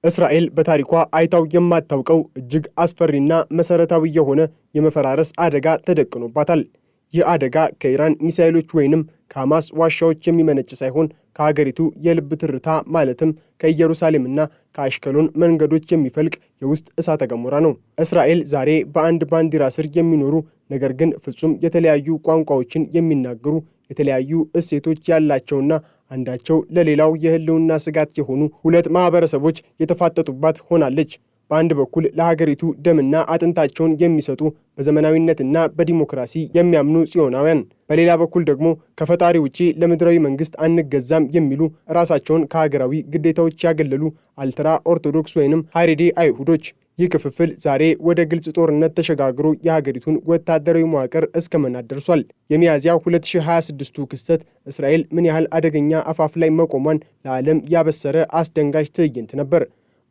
እስራኤል በታሪኳ አይታው የማታውቀው እጅግ አስፈሪና መሰረታዊ የሆነ የመፈራረስ አደጋ ተደቅኖባታል። ይህ አደጋ ከኢራን ሚሳኤሎች ወይንም ከሐማስ ዋሻዎች የሚመነጭ ሳይሆን ከሀገሪቱ የልብ ትርታ ማለትም ከኢየሩሳሌምና ከአሽከሎን መንገዶች የሚፈልቅ የውስጥ እሳተ ገሞራ ነው። እስራኤል ዛሬ በአንድ ባንዲራ ስር የሚኖሩ ነገር ግን ፍጹም የተለያዩ ቋንቋዎችን የሚናገሩ የተለያዩ እሴቶች ያላቸውና አንዳቸው ለሌላው የህልውና ስጋት የሆኑ ሁለት ማህበረሰቦች የተፋጠጡባት ሆናለች። በአንድ በኩል ለሀገሪቱ ደምና አጥንታቸውን የሚሰጡ በዘመናዊነትና በዲሞክራሲ የሚያምኑ ጽዮናውያን፣ በሌላ በኩል ደግሞ ከፈጣሪ ውጪ ለምድራዊ መንግስት አንገዛም የሚሉ ራሳቸውን ከሀገራዊ ግዴታዎች ያገለሉ አልትራ ኦርቶዶክስ ወይንም ሀሬዲ አይሁዶች። ይህ ክፍፍል ዛሬ ወደ ግልጽ ጦርነት ተሸጋግሮ የሀገሪቱን ወታደራዊ መዋቅር እስከ መናድ ደርሷል። የሚያዝያ 2026ቱ ክስተት እስራኤል ምን ያህል አደገኛ አፋፍ ላይ መቆሟን ለዓለም ያበሰረ አስደንጋጭ ትዕይንት ነበር።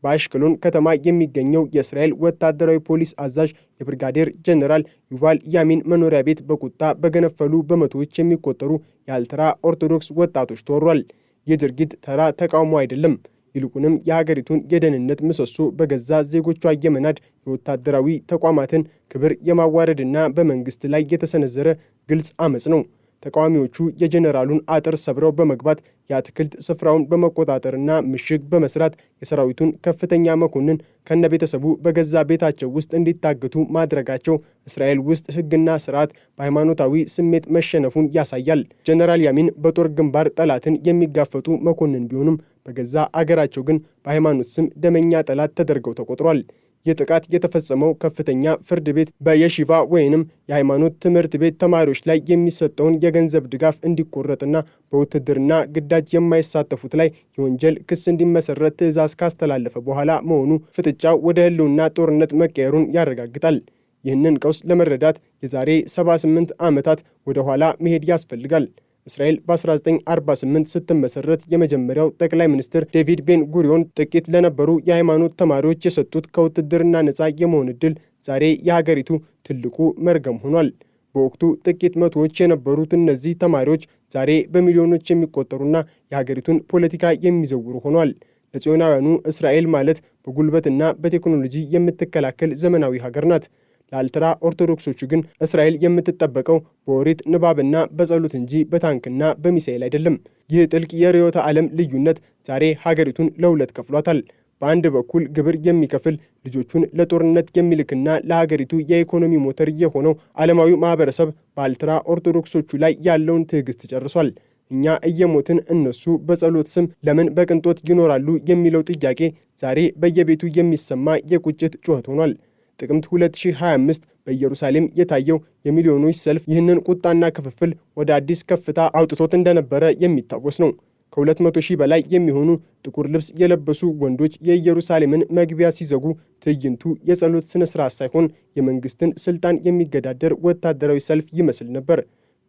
በአሽከሎን ከተማ የሚገኘው የእስራኤል ወታደራዊ ፖሊስ አዛዥ የብርጋዴር ጀነራል ዩቫል ያሚን መኖሪያ ቤት በቁጣ በገነፈሉ በመቶዎች የሚቆጠሩ የአልትራ ኦርቶዶክስ ወጣቶች ተወሯል። ይህ ድርጊት ተራ ተቃውሞ አይደለም። ይልቁንም የሀገሪቱን የደህንነት ምሰሶ በገዛ ዜጎቿ የመናድ የወታደራዊ ተቋማትን ክብር የማዋረድና በመንግስት ላይ የተሰነዘረ ግልጽ አመፅ ነው። ተቃዋሚዎቹ የጀኔራሉን አጥር ሰብረው በመግባት የአትክልት ስፍራውን በመቆጣጠርና ምሽግ በመስራት የሰራዊቱን ከፍተኛ መኮንን ከነቤተሰቡ በገዛ ቤታቸው ውስጥ እንዲታገቱ ማድረጋቸው እስራኤል ውስጥ ሕግና ስርዓት በሃይማኖታዊ ስሜት መሸነፉን ያሳያል። ጀነራል ያሚን በጦር ግንባር ጠላትን የሚጋፈጡ መኮንን ቢሆኑም በገዛ አገራቸው ግን በሃይማኖት ስም ደመኛ ጠላት ተደርገው ተቆጥሯል። ይህ ጥቃት የተፈጸመው ከፍተኛ ፍርድ ቤት በየሺቫ ወይንም የሃይማኖት ትምህርት ቤት ተማሪዎች ላይ የሚሰጠውን የገንዘብ ድጋፍ እንዲቆረጥና በውትድርና ግዳጅ የማይሳተፉት ላይ የወንጀል ክስ እንዲመሰረት ትዕዛዝ ካስተላለፈ በኋላ መሆኑ ፍጥጫው ወደ ህልውና ጦርነት መቀየሩን ያረጋግጣል። ይህንን ቀውስ ለመረዳት የዛሬ 78 ዓመታት ወደ ኋላ መሄድ ያስፈልጋል። እስራኤል በ1948 ስትመሰረት የመጀመሪያው ጠቅላይ ሚኒስትር ዴቪድ ቤን ጉሪዮን ጥቂት ለነበሩ የሃይማኖት ተማሪዎች የሰጡት ከውትድርና ነፃ የመሆን ዕድል ዛሬ የሀገሪቱ ትልቁ መርገም ሆኗል። በወቅቱ ጥቂት መቶዎች የነበሩት እነዚህ ተማሪዎች ዛሬ በሚሊዮኖች የሚቆጠሩና የሀገሪቱን ፖለቲካ የሚዘውሩ ሆኗል። ለጽዮናውያኑ እስራኤል ማለት በጉልበትና በቴክኖሎጂ የምትከላከል ዘመናዊ ሀገር ናት። ለአልትራ ኦርቶዶክሶቹ ግን እስራኤል የምትጠበቀው በኦሪት ንባብና በጸሎት እንጂ በታንክና በሚሳኤል አይደለም። ይህ ጥልቅ የርዕዮተ ዓለም ልዩነት ዛሬ ሀገሪቱን ለሁለት ከፍሏታል። በአንድ በኩል ግብር የሚከፍል ልጆቹን ለጦርነት የሚልክና ለሀገሪቱ የኢኮኖሚ ሞተር የሆነው ዓለማዊ ማህበረሰብ በአልትራ ኦርቶዶክሶቹ ላይ ያለውን ትዕግስት ጨርሷል። እኛ እየሞትን እነሱ በጸሎት ስም ለምን በቅንጦት ይኖራሉ የሚለው ጥያቄ ዛሬ በየቤቱ የሚሰማ የቁጭት ጩኸት ሆኗል። ጥቅምት 2025 በኢየሩሳሌም የታየው የሚሊዮኖች ሰልፍ ይህንን ቁጣና ክፍፍል ወደ አዲስ ከፍታ አውጥቶት እንደነበረ የሚታወስ ነው። ከ200 ሺህ በላይ የሚሆኑ ጥቁር ልብስ የለበሱ ወንዶች የኢየሩሳሌምን መግቢያ ሲዘጉ ትዕይንቱ የጸሎት ስነ ስርዓት ሳይሆን የመንግስትን ስልጣን የሚገዳደር ወታደራዊ ሰልፍ ይመስል ነበር።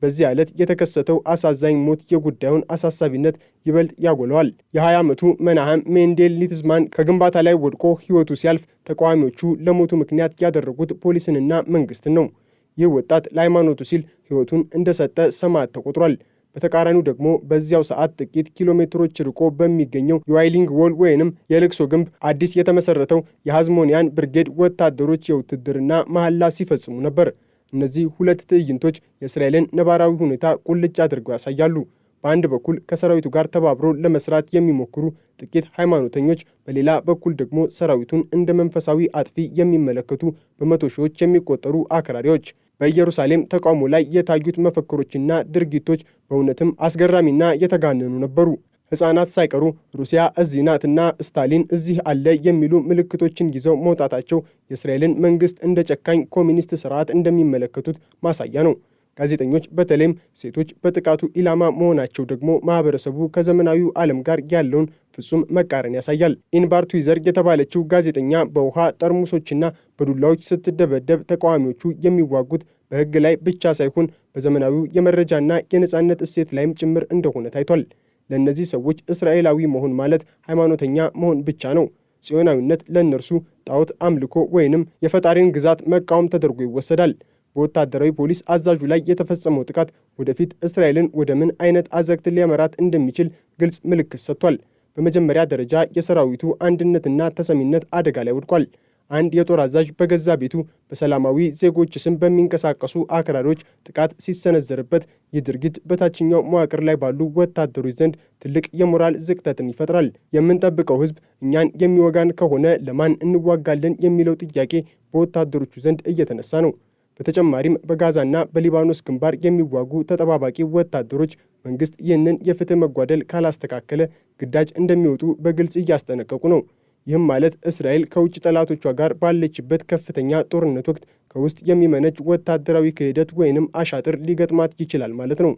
በዚህ ዕለት የተከሰተው አሳዛኝ ሞት የጉዳዩን አሳሳቢነት ይበልጥ ያጎለዋል። የ20 ዓመቱ መናሃም ሜንዴል ሊትዝማን ከግንባታ ላይ ወድቆ ሕይወቱ ሲያልፍ ተቃዋሚዎቹ ለሞቱ ምክንያት ያደረጉት ፖሊስንና መንግስትን ነው። ይህ ወጣት ለሃይማኖቱ ሲል ሕይወቱን እንደሰጠ ሰማዕት ተቆጥሯል። በተቃራኒው ደግሞ በዚያው ሰዓት ጥቂት ኪሎ ሜትሮች ርቆ በሚገኘው የዋይሊንግ ዎል ወይንም የልቅሶ ግንብ አዲስ የተመሰረተው የሃዝሞኒያን ብርጌድ ወታደሮች የውትድርና መሐላ ሲፈጽሙ ነበር። እነዚህ ሁለት ትዕይንቶች የእስራኤልን ነባራዊ ሁኔታ ቁልጭ አድርገው ያሳያሉ። በአንድ በኩል ከሰራዊቱ ጋር ተባብሮ ለመስራት የሚሞክሩ ጥቂት ሃይማኖተኞች፣ በሌላ በኩል ደግሞ ሰራዊቱን እንደ መንፈሳዊ አጥፊ የሚመለከቱ በመቶ ሺዎች የሚቆጠሩ አክራሪዎች። በኢየሩሳሌም ተቃውሞ ላይ የታዩት መፈክሮችና ድርጊቶች በእውነትም አስገራሚና የተጋነኑ ነበሩ። ሕፃናት ሳይቀሩ ሩሲያ እዚህ ናትና ስታሊን እዚህ አለ የሚሉ ምልክቶችን ይዘው መውጣታቸው የእስራኤልን መንግስት እንደ ጨካኝ ኮሚኒስት ስርዓት እንደሚመለከቱት ማሳያ ነው። ጋዜጠኞች በተለይም ሴቶች በጥቃቱ ኢላማ መሆናቸው ደግሞ ማህበረሰቡ ከዘመናዊው ዓለም ጋር ያለውን ፍጹም መቃረን ያሳያል። ኢንባር ትዊዘር የተባለችው ጋዜጠኛ በውሃ ጠርሙሶችና በዱላዎች ስትደበደብ ተቃዋሚዎቹ የሚዋጉት በሕግ ላይ ብቻ ሳይሆን በዘመናዊው የመረጃና የነጻነት እሴት ላይም ጭምር እንደሆነ ታይቷል። ለእነዚህ ሰዎች እስራኤላዊ መሆን ማለት ሃይማኖተኛ መሆን ብቻ ነው። ጽዮናዊነት ለእነርሱ ጣዖት አምልኮ ወይንም የፈጣሪን ግዛት መቃወም ተደርጎ ይወሰዳል። በወታደራዊ ፖሊስ አዛዡ ላይ የተፈጸመው ጥቃት ወደፊት እስራኤልን ወደ ምን አይነት አዘቅት ሊያመራት እንደሚችል ግልጽ ምልክት ሰጥቷል። በመጀመሪያ ደረጃ የሰራዊቱ አንድነትና ተሰሚነት አደጋ ላይ ወድቋል። አንድ የጦር አዛዥ በገዛ ቤቱ በሰላማዊ ዜጎች ስም በሚንቀሳቀሱ አክራሪዎች ጥቃት ሲሰነዘርበት ይህ ድርጊት በታችኛው መዋቅር ላይ ባሉ ወታደሮች ዘንድ ትልቅ የሞራል ዝቅጠትን ይፈጥራል። የምንጠብቀው ሕዝብ እኛን የሚወጋን ከሆነ ለማን እንዋጋለን የሚለው ጥያቄ በወታደሮቹ ዘንድ እየተነሳ ነው። በተጨማሪም በጋዛና በሊባኖስ ግንባር የሚዋጉ ተጠባባቂ ወታደሮች መንግስት ይህንን የፍትህ መጓደል ካላስተካከለ ግዳጅ እንደሚወጡ በግልጽ እያስጠነቀቁ ነው። ይህም ማለት እስራኤል ከውጭ ጠላቶቿ ጋር ባለችበት ከፍተኛ ጦርነት ወቅት ከውስጥ የሚመነጭ ወታደራዊ ክህደት ወይንም አሻጥር ሊገጥማት ይችላል ማለት ነው።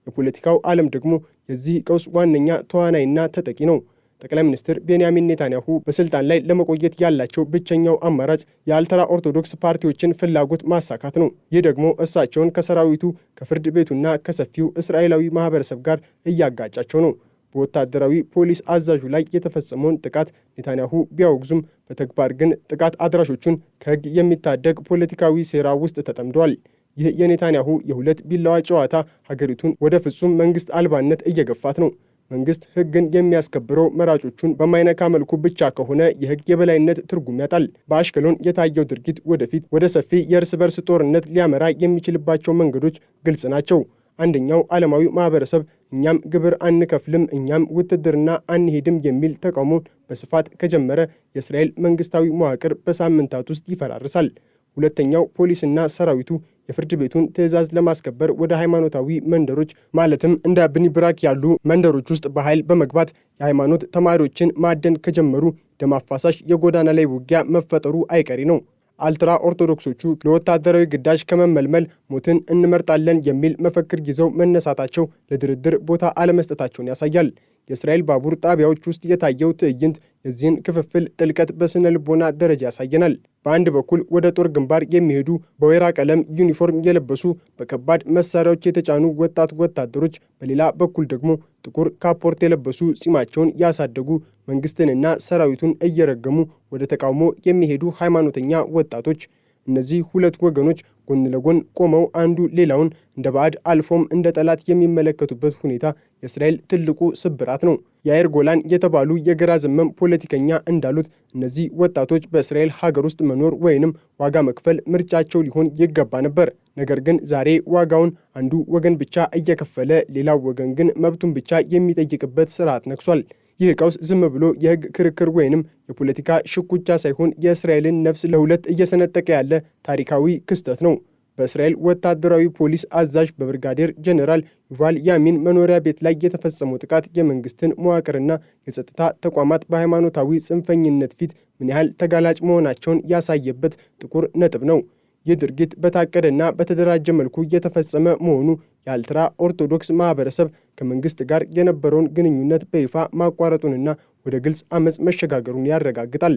የፖለቲካው ዓለም ደግሞ የዚህ ቀውስ ዋነኛ ተዋናይና ተጠቂ ነው። ጠቅላይ ሚኒስትር ቤንያሚን ኔታንያሁ በስልጣን ላይ ለመቆየት ያላቸው ብቸኛው አማራጭ የአልትራ ኦርቶዶክስ ፓርቲዎችን ፍላጎት ማሳካት ነው። ይህ ደግሞ እሳቸውን ከሰራዊቱ ከፍርድ ቤቱና ከሰፊው እስራኤላዊ ማህበረሰብ ጋር እያጋጫቸው ነው። በወታደራዊ ፖሊስ አዛዡ ላይ የተፈጸመውን ጥቃት ኔታንያሁ ቢያወግዙም በተግባር ግን ጥቃት አድራሾቹን ከሕግ የሚታደግ ፖለቲካዊ ሴራ ውስጥ ተጠምደዋል። ይህ የኔታንያሁ የሁለት ቢላዋ ጨዋታ ሀገሪቱን ወደ ፍጹም መንግስት አልባነት እየገፋት ነው። መንግስት ሕግን የሚያስከብረው መራጮቹን በማይነካ መልኩ ብቻ ከሆነ የሕግ የበላይነት ትርጉም ያጣል። በአሽከሎን የታየው ድርጊት ወደፊት ወደ ሰፊ የእርስ በርስ ጦርነት ሊያመራ የሚችልባቸው መንገዶች ግልጽ ናቸው። አንደኛው ዓለማዊ ማህበረሰብ እኛም ግብር አንከፍልም፣ እኛም ውትድርና አንሄድም የሚል ተቃውሞን በስፋት ከጀመረ የእስራኤል መንግስታዊ መዋቅር በሳምንታት ውስጥ ይፈራርሳል። ሁለተኛው ፖሊስና ሰራዊቱ የፍርድ ቤቱን ትዕዛዝ ለማስከበር ወደ ሃይማኖታዊ መንደሮች ማለትም እንደ ብኒ ብራክ ያሉ መንደሮች ውስጥ በኃይል በመግባት የሃይማኖት ተማሪዎችን ማደን ከጀመሩ ደም አፋሳሽ የጎዳና ላይ ውጊያ መፈጠሩ አይቀሬ ነው። አልትራ ኦርቶዶክሶቹ ለወታደራዊ ግዳጅ ከመመልመል ሞትን እንመርጣለን የሚል መፈክር ይዘው መነሳታቸው ለድርድር ቦታ አለመስጠታቸውን ያሳያል። የእስራኤል ባቡር ጣቢያዎች ውስጥ የታየው ትዕይንት የዚህን ክፍፍል ጥልቀት በስነ ልቦና ደረጃ ያሳየናል። በአንድ በኩል ወደ ጦር ግንባር የሚሄዱ በወይራ ቀለም ዩኒፎርም የለበሱ በከባድ መሳሪያዎች የተጫኑ ወጣት ወታደሮች፣ በሌላ በኩል ደግሞ ጥቁር ካፖርት የለበሱ ጺማቸውን ያሳደጉ መንግስትንና ሰራዊቱን እየረገሙ ወደ ተቃውሞ የሚሄዱ ሃይማኖተኛ ወጣቶች። እነዚህ ሁለት ወገኖች ጎን ለጎን ቆመው አንዱ ሌላውን እንደ ባዕድ አልፎም እንደ ጠላት የሚመለከቱበት ሁኔታ የእስራኤል ትልቁ ስብራት ነው። ያይር ጎላን የተባሉ የግራ ዘመም ፖለቲከኛ እንዳሉት እነዚህ ወጣቶች በእስራኤል ሀገር ውስጥ መኖር ወይንም ዋጋ መክፈል ምርጫቸው ሊሆን ይገባ ነበር። ነገር ግን ዛሬ ዋጋውን አንዱ ወገን ብቻ እየከፈለ ሌላው ወገን ግን መብቱን ብቻ የሚጠይቅበት ስርዓት ነግሷል። ይህ ቀውስ ዝም ብሎ የህግ ክርክር ወይንም የፖለቲካ ሽኩቻ ሳይሆን የእስራኤልን ነፍስ ለሁለት እየሰነጠቀ ያለ ታሪካዊ ክስተት ነው። በእስራኤል ወታደራዊ ፖሊስ አዛዥ በብርጋዴር ጀኔራል ዩቫል ያሚን መኖሪያ ቤት ላይ የተፈጸመው ጥቃት የመንግስትን መዋቅርና የጸጥታ ተቋማት በሃይማኖታዊ ጽንፈኝነት ፊት ምን ያህል ተጋላጭ መሆናቸውን ያሳየበት ጥቁር ነጥብ ነው። ይህ ድርጊት በታቀደና በተደራጀ መልኩ የተፈጸመ መሆኑ የአልትራ ኦርቶዶክስ ማህበረሰብ ከመንግስት ጋር የነበረውን ግንኙነት በይፋ ማቋረጡንና ወደ ግልጽ አመፅ መሸጋገሩን ያረጋግጣል።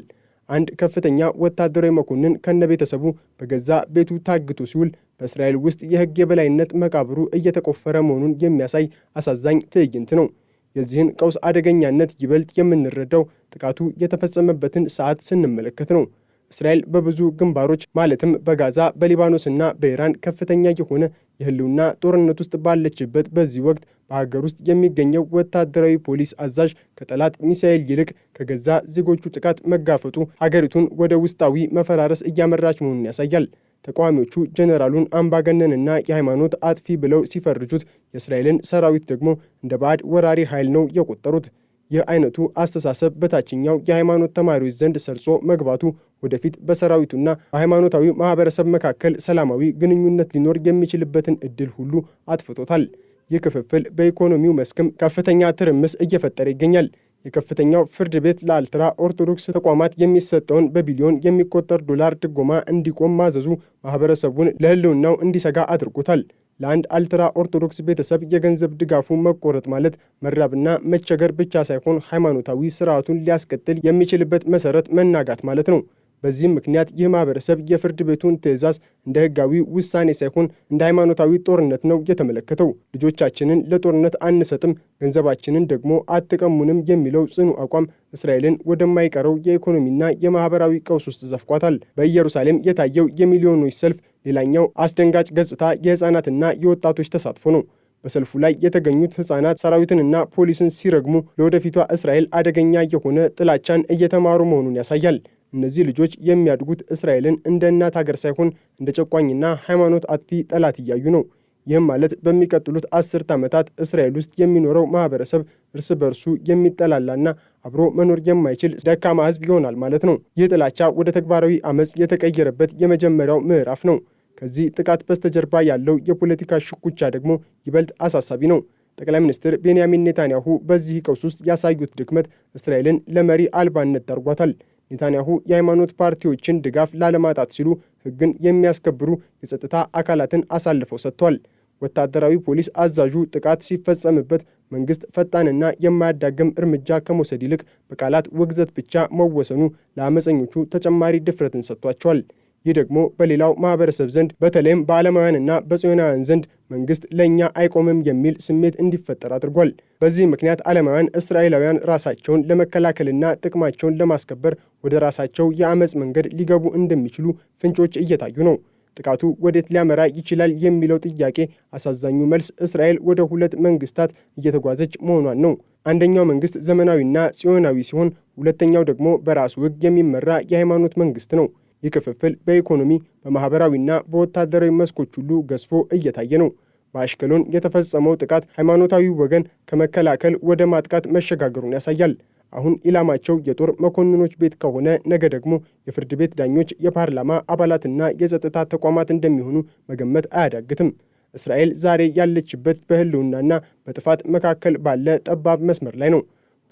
አንድ ከፍተኛ ወታደራዊ መኮንን ከነቤተሰቡ በገዛ ቤቱ ታግቶ ሲውል በእስራኤል ውስጥ የህግ የበላይነት መቃብሩ እየተቆፈረ መሆኑን የሚያሳይ አሳዛኝ ትዕይንት ነው። የዚህን ቀውስ አደገኛነት ይበልጥ የምንረዳው ጥቃቱ የተፈጸመበትን ሰዓት ስንመለከት ነው። እስራኤል በብዙ ግንባሮች ማለትም በጋዛ በሊባኖስና በኢራን ከፍተኛ የሆነ የህልውና ጦርነት ውስጥ ባለችበት በዚህ ወቅት በሀገር ውስጥ የሚገኘው ወታደራዊ ፖሊስ አዛዥ ከጠላት ሚሳኤል ይልቅ ከገዛ ዜጎቹ ጥቃት መጋፈጡ ሀገሪቱን ወደ ውስጣዊ መፈራረስ እያመራች መሆኑን ያሳያል። ተቃዋሚዎቹ ጀኔራሉን አምባገነንና የሃይማኖት አጥፊ ብለው ሲፈርጁት፣ የእስራኤልን ሰራዊት ደግሞ እንደ ባዕድ ወራሪ ኃይል ነው የቆጠሩት። ይህ አይነቱ አስተሳሰብ በታችኛው የሃይማኖት ተማሪዎች ዘንድ ሰርጾ መግባቱ ወደፊት በሰራዊቱና በሃይማኖታዊ ማህበረሰብ መካከል ሰላማዊ ግንኙነት ሊኖር የሚችልበትን እድል ሁሉ አጥፍቶታል። ይህ ክፍፍል በኢኮኖሚው መስክም ከፍተኛ ትርምስ እየፈጠረ ይገኛል። የከፍተኛው ፍርድ ቤት ለአልትራ ኦርቶዶክስ ተቋማት የሚሰጠውን በቢሊዮን የሚቆጠር ዶላር ድጎማ እንዲቆም ማዘዙ ማህበረሰቡን ለህልውናው እንዲሰጋ አድርጎታል። ለአንድ አልትራ ኦርቶዶክስ ቤተሰብ የገንዘብ ድጋፉ መቆረጥ ማለት መራብና መቸገር ብቻ ሳይሆን ሃይማኖታዊ ስርዓቱን ሊያስቀጥል የሚችልበት መሰረት መናጋት ማለት ነው። በዚህም ምክንያት ይህ ማህበረሰብ የፍርድ ቤቱን ትዕዛዝ እንደ ህጋዊ ውሳኔ ሳይሆን እንደ ሃይማኖታዊ ጦርነት ነው የተመለከተው። ልጆቻችንን ለጦርነት አንሰጥም፣ ገንዘባችንን ደግሞ አትቀሙንም የሚለው ጽኑ አቋም እስራኤልን ወደማይቀረው የኢኮኖሚና የማህበራዊ ቀውስ ውስጥ ዘፍቋታል። በኢየሩሳሌም የታየው የሚሊዮኖች ሰልፍ ሌላኛው አስደንጋጭ ገጽታ የህፃናትና የወጣቶች ተሳትፎ ነው። በሰልፉ ላይ የተገኙት ሕፃናት ሰራዊትንና ፖሊስን ሲረግሙ ለወደፊቷ እስራኤል አደገኛ የሆነ ጥላቻን እየተማሩ መሆኑን ያሳያል። እነዚህ ልጆች የሚያድጉት እስራኤልን እንደ እናት ሀገር ሳይሆን እንደ ጨቋኝና ሃይማኖት አጥፊ ጠላት እያዩ ነው። ይህም ማለት በሚቀጥሉት 10 ዓመታት እስራኤል ውስጥ የሚኖረው ማህበረሰብ እርስ በርሱ የሚጠላላና አብሮ መኖር የማይችል ደካማ ሕዝብ ይሆናል ማለት ነው። ይህ ጥላቻ ወደ ተግባራዊ አመፅ የተቀየረበት የመጀመሪያው ምዕራፍ ነው። ከዚህ ጥቃት በስተጀርባ ያለው የፖለቲካ ሽኩቻ ደግሞ ይበልጥ አሳሳቢ ነው። ጠቅላይ ሚኒስትር ቤንያሚን ኔታንያሁ በዚህ ቀውስ ውስጥ ያሳዩት ድክመት እስራኤልን ለመሪ አልባነት ዳርጓታል። ኔታንያሁ የሃይማኖት ፓርቲዎችን ድጋፍ ላለማጣት ሲሉ ሕግን የሚያስከብሩ የጸጥታ አካላትን አሳልፈው ሰጥተዋል። ወታደራዊ ፖሊስ አዛዡ ጥቃት ሲፈጸምበት መንግስት ፈጣንና የማያዳግም እርምጃ ከመውሰድ ይልቅ በቃላት ውግዘት ብቻ መወሰኑ ለአመፀኞቹ ተጨማሪ ድፍረትን ሰጥቷቸዋል። ይህ ደግሞ በሌላው ማህበረሰብ ዘንድ በተለይም በዓለማውያንና በጽዮናውያን ዘንድ መንግስት ለእኛ አይቆምም የሚል ስሜት እንዲፈጠር አድርጓል። በዚህ ምክንያት ዓለማውያን እስራኤላውያን ራሳቸውን ለመከላከልና ጥቅማቸውን ለማስከበር ወደ ራሳቸው የአመፅ መንገድ ሊገቡ እንደሚችሉ ፍንጮች እየታዩ ነው። ጥቃቱ ወዴት ሊያመራ ይችላል የሚለው ጥያቄ አሳዛኙ መልስ እስራኤል ወደ 2 መንግስታት እየተጓዘች መሆኗን ነው። አንደኛው መንግስት ዘመናዊና ጽዮናዊ ሲሆን፣ ሁለተኛው ደግሞ በራሱ ሕግ የሚመራ የሃይማኖት መንግስት ነው። ይህ ክፍፍል በኢኮኖሚ በማህበራዊና በወታደራዊ መስኮች ሁሉ ገዝፎ እየታየ ነው። በአሽከሎን የተፈጸመው ጥቃት ሃይማኖታዊ ወገን ከመከላከል ወደ ማጥቃት መሸጋገሩን ያሳያል። አሁን ኢላማቸው የጦር መኮንኖች ቤት ከሆነ ነገ ደግሞ የፍርድ ቤት ዳኞች፣ የፓርላማ አባላትና የጸጥታ ተቋማት እንደሚሆኑ መገመት አያዳግትም። እስራኤል ዛሬ ያለችበት በህልውናና በጥፋት መካከል ባለ ጠባብ መስመር ላይ ነው።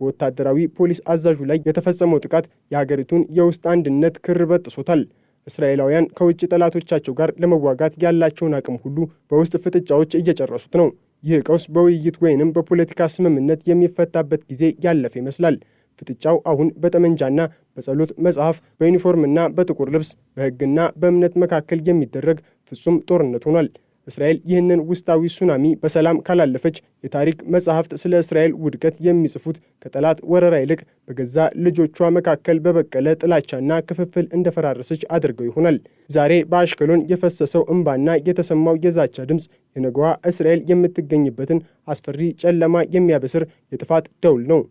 በወታደራዊ ፖሊስ አዛዡ ላይ የተፈጸመው ጥቃት የሀገሪቱን የውስጥ አንድነት ክር በጥሶታል። እስራኤላውያን ከውጭ ጠላቶቻቸው ጋር ለመዋጋት ያላቸውን አቅም ሁሉ በውስጥ ፍጥጫዎች እየጨረሱት ነው። ይህ ቀውስ በውይይት ወይንም በፖለቲካ ስምምነት የሚፈታበት ጊዜ ያለፈ ይመስላል። ፍጥጫው አሁን በጠመንጃና በጸሎት መጽሐፍ፣ በዩኒፎርምና በጥቁር ልብስ፣ በሕግና በእምነት መካከል የሚደረግ ፍጹም ጦርነት ሆኗል። እስራኤል ይህንን ውስጣዊ ሱናሚ በሰላም ካላለፈች የታሪክ መጻሕፍት ስለ እስራኤል ውድቀት የሚጽፉት ከጠላት ወረራ ይልቅ በገዛ ልጆቿ መካከል በበቀለ ጥላቻና ክፍፍል እንደፈራረሰች አድርገው ይሆናል። ዛሬ በአሽከሎን የፈሰሰው እንባና የተሰማው የዛቻ ድምፅ የነገዋ እስራኤል የምትገኝበትን አስፈሪ ጨለማ የሚያበስር የጥፋት ደውል ነው።